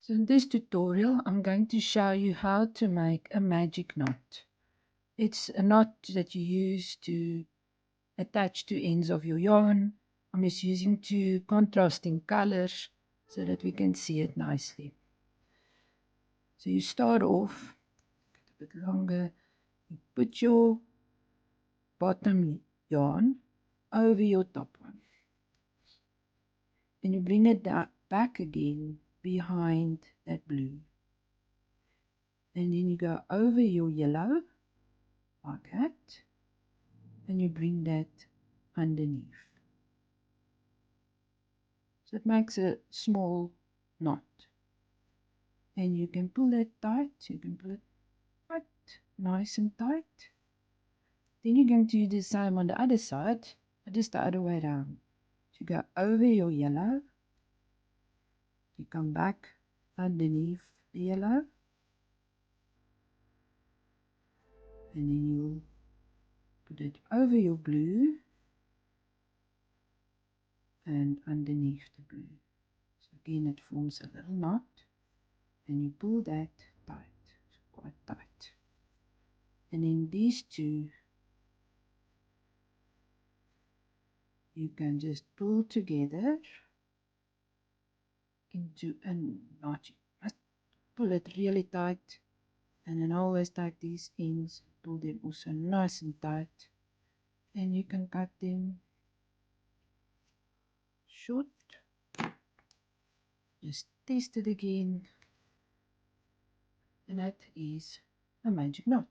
So in this tutorial, I'm going to show you how to make a magic knot. It's a knot that you use to attach to ends of your yarn. I'm just using two contrasting colors so that we can see it nicely. So you start off, get a bit longer, you put your bottom yarn over your top one. Then you bring it back again behind that blue. And then you go over your yellow, like that, and you bring that underneath. So it makes a small knot. And you can pull that tight, you can pull it tight, nice and tight. Then you're going to do the same on the other side, but just the other way around. So you go over your yellow, you come back underneath the yellow, and then you put it over your blue and underneath the blue. So again it forms a little knot, and you pull that tight, quite tight. And in these two, you can just pull together into a knot. You must pull it really tight, and then always take these ends, pull them also nice and tight, and you can cut them short. Just test it again, and that is a magic knot.